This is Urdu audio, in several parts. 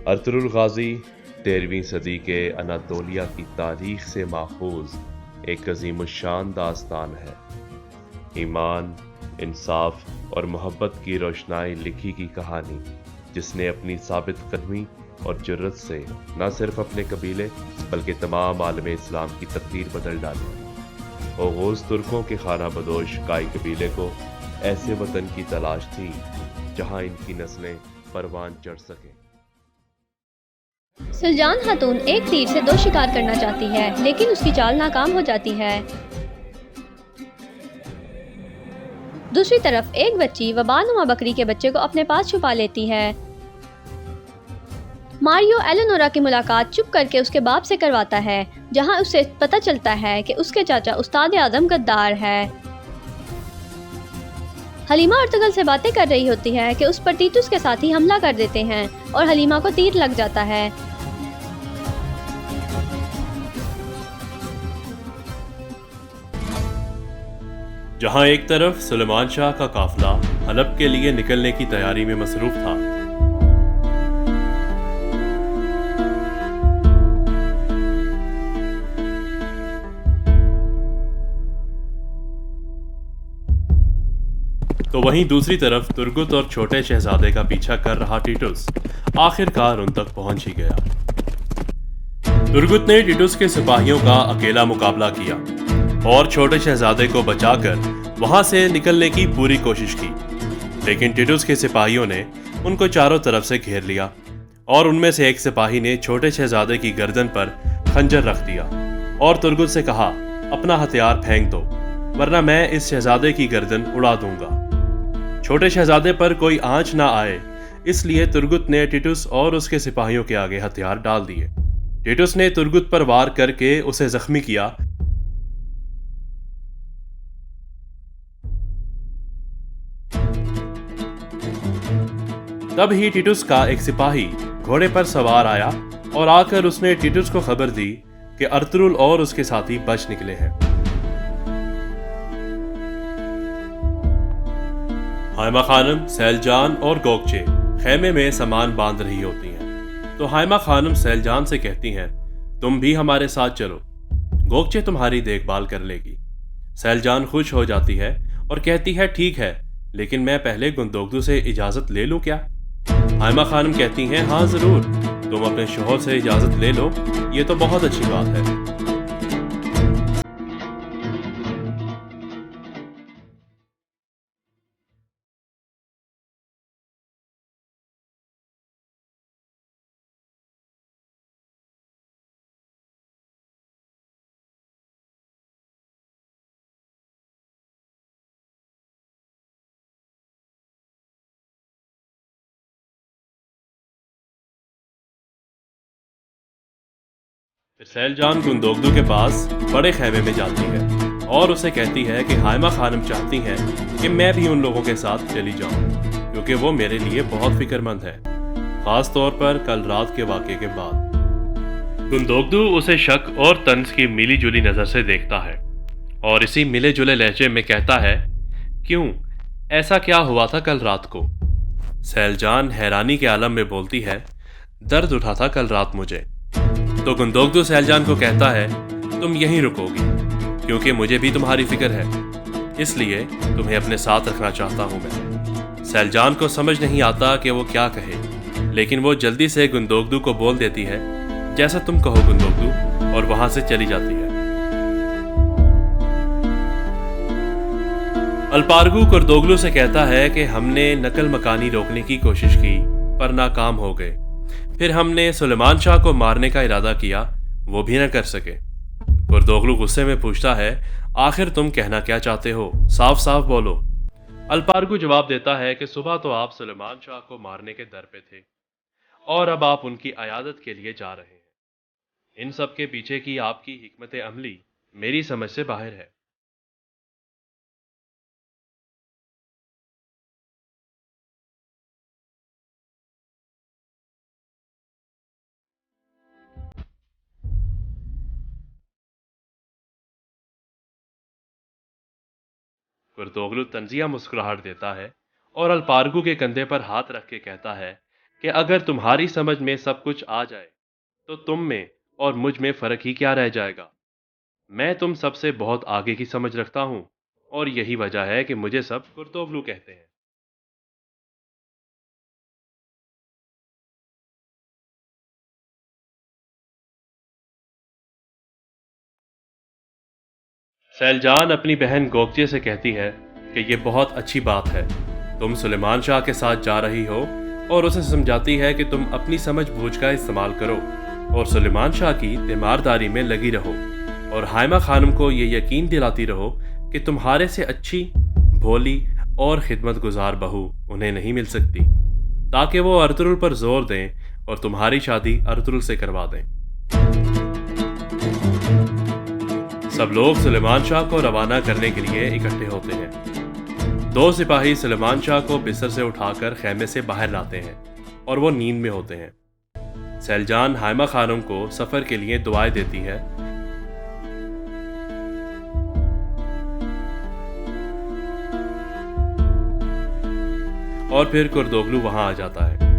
ارطغرل غازی 13ویں صدی کے اناطولیہ کی تاریخ سے ماخوذ ایک عظیم الشان داستان ہے۔ ایمان، انصاف اور محبت کی روشنائی لکھی کی کہانی، جس نے اپنی ثابت قدمی اور جرت سے نہ صرف اپنے قبیلے بلکہ تمام عالم اسلام کی تقدیر بدل ڈالی۔ اوغوز ترکوں کے خانہ بدوش کائی قبیلے کو ایسے وطن کی تلاش تھی جہاں ان کی نسلیں پروان چڑھ سکیں۔ سلجان خاتون ایک تیر سے 2 شکار کرنا چاہتی ہے، لیکن اس کی چال ناکام ہو جاتی ہے۔ دوسری طرف ایک بچی وبانما بکری کے بچے کو اپنے پاس چھپا لیتی ہے۔ ماریو ایلینورا کی ملاقات چپ کر کے اس کے باپ سے کرواتا ہے، جہاں اسے پتہ چلتا ہے کہ اس کے چاچا استاد اعظم غدار ہے۔ حلیمہ ارطغرل سے باتیں کر رہی ہوتی ہے کہ اس پر ٹیٹوس کے ساتھی حملہ کر دیتے ہیں اور حلیمہ کو تیر لگ جاتا ہے۔ جہاں ایک طرف سلیمان شاہ کا قافلہ حلب کے لیے نکلنے کی تیاری میں مصروف تھا، تو وہیں دوسری طرف ترگت اور چھوٹے شہزادے کا پیچھا کر رہا ٹیٹوس آخر کار ان تک پہنچ ہی گیا۔ ترگت نے ٹیٹوس کے سپاہیوں کا اکیلا مقابلہ کیا اور چھوٹے شہزادے کو بچا کر وہاں سے نکلنے کی پوری کوشش کی، لیکن ٹیٹوس کے سپاہیوں نے ان کو چاروں طرف سے گھیر لیا اور ان میں سے ایک سپاہی نے چھوٹے شہزادے کی گردن پر خنجر رکھ دیا اور ترگت سے کہا، اپنا ہتھیار پھینک دو ورنہ میں اس شہزادے کی گردن اڑا دوں گا۔ چھوٹے شہزادے پر کوئی آنچ نہ آئے، اس لیے ترگت نے ٹیٹوس اور اس کے سپاہیوں کے آگے ہتھیار ڈال دیے۔ ٹیٹوس نے ترگت پر وار کر کے اسے زخمی کیا۔ تب ہی ٹیٹوس کا ایک سپاہی گھوڑے پر سوار آیا اور آ کر اس نے ٹیٹوس کو خبر دی کہ ارطغرل اور اس کے ساتھی بچ نکلے ہیں۔ حائمہ خانم، سیلجان اور گوکچے خیمے میں سامان باندھ رہی ہوتی ہیں، تو حائمہ خانم سیلجان سے کہتی ہیں، تم بھی ہمارے ساتھ چلو، گوکچے تمہاری دیکھ بھال کر لے گی۔ سیلجان خوش ہو جاتی ہے اور کہتی ہے، ٹھیک ہے، لیکن میں پہلے گندوگدو سے اجازت لے لوں کیا؟ حائمہ خانم کہتی ہیں، ہاں ضرور، تم اپنے شوہر سے اجازت لے لو، یہ تو بہت اچھی بات ہے۔ پھر سیلجان گندوگدو کے پاس بڑے خیمے میں جاتی ہے اور اسے کہتی ہے کہ حائمہ خانم چاہتی ہیں کہ میں بھی ان لوگوں کے ساتھ چلی جاؤں، کیونکہ وہ میرے لیے بہت فکر مند ہے، خاص طور پر کل رات کے واقعے کے بعد۔ گندوگدو اسے شک اور طنز کی ملی جلی نظر سے دیکھتا ہے اور اسی ملے جلے لہجے میں کہتا ہے، کیوں، ایسا کیا ہوا تھا کل رات کو؟ سیلجان حیرانی کے عالم میں بولتی ہے، درد اٹھا تھا کل رات مجھے۔ تو گندوگدو سیلجان کو کہتا ہے، تم یہیں رکو گی کیونکہ مجھے بھی تمہاری فکر ہے، اس لیے تمہیں اپنے ساتھ رکھنا چاہتا ہوں میں۔ سیلجان کو سمجھ نہیں آتا کہ وہ کیا کہے، لیکن وہ جلدی سے گندوگدو کو بول دیتی ہے، جیسا تم کہو گندوگدو، اور وہاں سے چلی جاتی ہے۔ الپارگو کردوگلو سے کہتا ہے کہ ہم نے نقل مکانی روکنے کی کوشش کی پر ناکام ہو گئے، پھر ہم نے سلیمان شاہ کو مارنے کا ارادہ کیا، وہ بھی نہ کر سکے۔ کردوگلو غصے میں پوچھتا ہے، آخر تم کہنا کیا چاہتے ہو، صاف صاف بولو۔ الپارگو جواب دیتا ہے کہ صبح تو آپ سلیمان شاہ کو مارنے کے در پہ تھے اور اب آپ ان کی عیادت کے لیے جا رہے ہیں۔ ان سب کے پیچھے کی آپ کی حکمت عملی میری سمجھ سے باہر ہے۔ کردوگلو طنزیہ مسکراہٹ دیتا ہے اور الپارگو کے کندھے پر ہاتھ رکھ کے کہتا ہے کہ اگر تمہاری سمجھ میں سب کچھ آ جائے تو تم میں اور مجھ میں فرق ہی کیا رہ جائے گا۔ میں تم سب سے بہت آگے کی سمجھ رکھتا ہوں اور یہی وجہ ہے کہ مجھے سب کرتوغلو کہتے ہیں۔ سیل جان اپنی بہن گوکچے سے کہتی ہے کہ یہ بہت اچھی بات ہے، تم سلیمان شاہ کے ساتھ جا رہی ہو، اور اسے سمجھاتی ہے کہ تم اپنی سمجھ بوجھ کا استعمال کرو اور سلیمان شاہ کی تیمارداری میں لگی رہو، اور حائمہ خانم کو یہ یقین دلاتی رہو کہ تمہارے سے اچھی، بھولی اور خدمت گزار بہو انہیں نہیں مل سکتی، تاکہ وہ ارطغرل پر زور دیں اور تمہاری شادی ارطغرل سے کروا دیں۔ سب لوگ سلیمان شاہ کو روانہ کرنے کے لیے اکٹھے ہوتے ہیں۔ 2 سپاہی سلیمان شاہ کو بستر سے اٹھا کر خیمے سے باہر لاتے ہیں اور وہ نیند میں ہوتے ہیں۔ سیل جان حائمہ خانم کو سفر کے لیے دعائیں دیتی ہے۔ اور پھر کرتوغلو وہاں آ جاتا ہے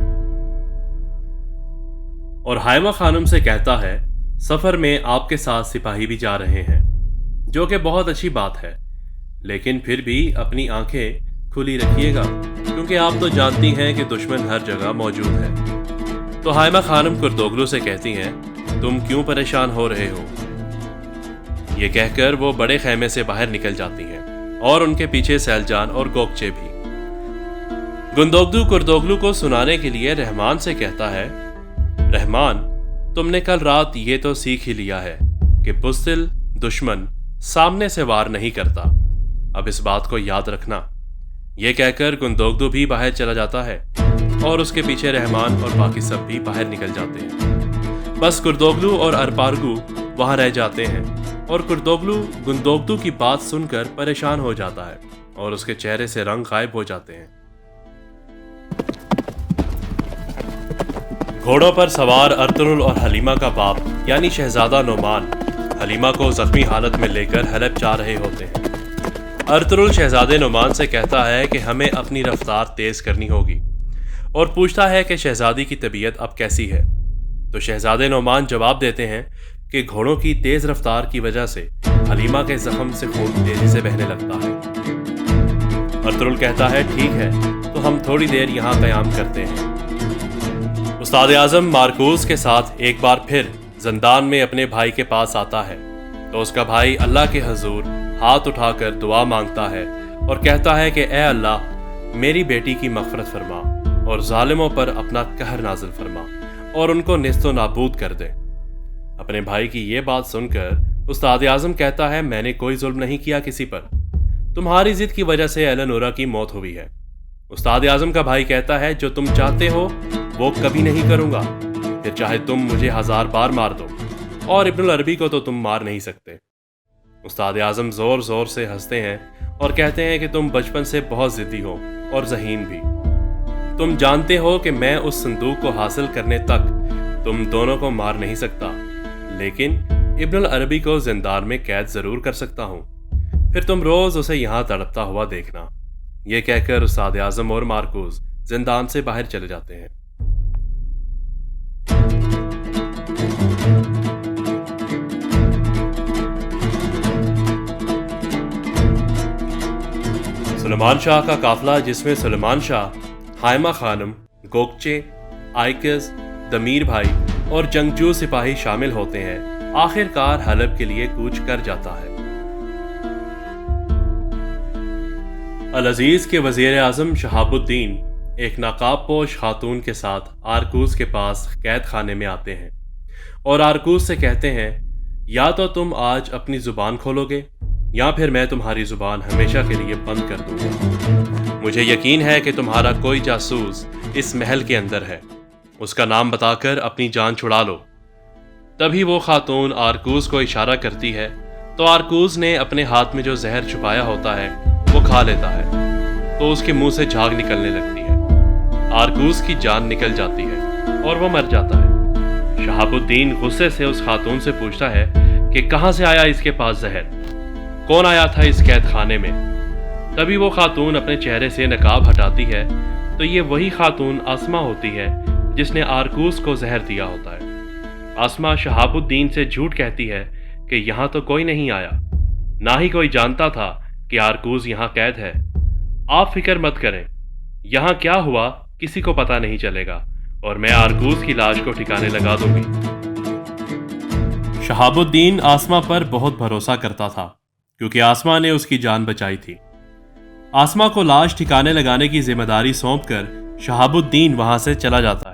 اور حائمہ خانم سے کہتا ہے سفر میں آپ کے ساتھ سپاہی بھی جا رہے ہیں، جو کہ بہت اچھی بات ہے، لیکن پھر بھی اپنی آنکھیں کھلی رکھیے گا، کیونکہ آپ تو جانتی ہیں کہ دشمن ہر جگہ موجود ہے۔ تو حائمہ خانم کرتوغلو سے کہتی ہیں تم کیوں پریشان ہو رہے ہو؟ یہ کہہ کر وہ بڑے خیمے سے باہر نکل جاتی ہیں اور ان کے پیچھے سیل جان اور گوکچے بھی۔ گندوگدو کرتوغلو کو سنانے کے لیے رحمان سے کہتا ہے رحمان، تم نے کل رات یہ تو سیکھ ہی لیا ہے کہ بزدل دشمن سامنے سے وار نہیں کرتا، اب اس بات کو یاد رکھنا۔ یہ کہہ کر گندوگدو بھی باہر چلا جاتا ہے اور اس کے پیچھے رحمان اور باقی سب بھی باہر نکل جاتے ہیں۔ بس کرتوغلو اور ارپارگو وہاں رہ جاتے ہیں اور کرتوغلو گندوگدو کی بات سن کر پریشان ہو جاتا ہے اور اس کے چہرے سے رنگ غائب ہو جاتے ہیں۔ گھوڑوں پر سوار ارطغرل اور حلیمہ کا باپ یعنی شہزادہ نعمان حلیمہ کو زخمی حالت میں لے کر حلب جا رہے ہوتے ہیں۔ ارطغرل شہزادے نعمان سے کہتا ہے کہ ہمیں اپنی رفتار تیز کرنی ہوگی اور پوچھتا ہے کہ شہزادی کی طبیعت اب کیسی ہے، تو شہزادے نعمان جواب دیتے ہیں کہ گھوڑوں کی تیز رفتار کی وجہ سے حلیمہ کے زخم سے خون تیزی سے بہنے لگتا ہے۔ ارطغرل کہتا ہے ٹھیک ہے، تو ہم تھوڑی دیر یہاں قیام کرتے ہیں۔ استاد اعظم مارکوس کے ساتھ ایک بار پھر زندان میں اپنے بھائی کے پاس آتا ہے تو اس کا بھائی اللہ کے حضور ہاتھ اٹھا کر دعا مانگتا ہے اور کہتا ہے کہ اے اللہ، میری بیٹی کی مغفرت فرما اور ظالموں پر اپنا قہر نازل فرما اور ان کو نیست و نابود کر دے۔ اپنے بھائی کی یہ بات سن کر استاد اعظم کہتا ہے میں نے کوئی ظلم نہیں کیا کسی پر، تمہاری ضد کی وجہ سے ایلنورا کی موت ہوئی ہے۔ استاد اعظم کا بھائی کہتا ہے جو تم چاہتے ہو وہ کبھی نہیں کروں گا، پھر چاہے تم مجھے 1000 بار مار دو، اور ابن العربی کو تو تم مار نہیں سکتے۔ استاد اعظم زور زور سے ہنستے ہیں اور کہتے ہیں کہ تم بچپن سے بہت ضدی ہو اور ذہین بھی، تم جانتے ہو کہ میں اس صندوق کو حاصل کرنے تک تم دونوں کو مار نہیں سکتا، لیکن ابن العربی کو زندان میں قید ضرور کر سکتا ہوں، پھر تم روز اسے یہاں تڑپتا ہوا دیکھنا۔ یہ کہہ کر استاد اعظم اور مارکوس زندان سے باہر چلے جاتے ہیں۔ سلیمان شاہ کا قافلہ، جس میں سلیمان شاہ، حائمہ خانم، گوکچے، آئکز، دمیر بھائی اور جنگجو سپاہی شامل ہوتے ہیں، آخر کار حلب کے لیے کوچ کر جاتا ہے۔ العزیز کے وزیر اعظم شہاب الدین ایک نقاب پوش خاتون کے ساتھ آرکوز کے پاس قید خانے میں آتے ہیں اور آرکوز سے کہتے ہیں یا تو تم آج اپنی زبان کھولو گے یا پھر میں تمہاری زبان ہمیشہ کے لیے بند کر دوں گا۔ مجھے یقین ہے کہ تمہارا کوئی جاسوس اس محل کے اندر ہے، اس کا نام بتا کر اپنی جان چھڑا لو۔ تبھی وہ خاتون آرکوز کو اشارہ کرتی ہے تو آرکوز نے اپنے ہاتھ میں جو زہر چھپایا ہوتا ہے وہ کھا لیتا ہے تو اس کے منہ سے جھاگ نکلنے لگتی ہے۔ آرکوز کی جان نکل جاتی ہے اور وہ مر جاتا ہے۔ شہاب الدین غصے سے اس خاتون سے پوچھتا ہے کہ کہاں سے آیا اس کے پاس زہر، کون آیا تھا اس قید خانے میں؟ تبھی وہ خاتون اپنے چہرے سے نقاب ہٹاتی ہے تو یہ وہی خاتون آسما ہوتی ہے جس نے آرکوس کو زہر دیا ہوتا ہے۔ آسما شہاب الدین سے جھوٹ کہتی ہے کہ یہاں تو کوئی نہیں آیا، نہ ہی کوئی جانتا تھا کہ آرکوس یہاں قید ہے۔ آپ فکر مت کریں، یہاں کیا ہوا کسی کو پتہ نہیں چلے گا، اور میں آرکوس کی لاش کو ٹھکانے لگا دوں گی۔ شہاب الدین آسما پر بہت بھروسہ کرتا تھا کیونکہ آسما نے اس کی جان بچائی تھی۔ آسما کو لاش ٹھکانے لگانے کی ذمہ داری سونپ کر شہاب الدین وہاں سے چلا جاتا ہے۔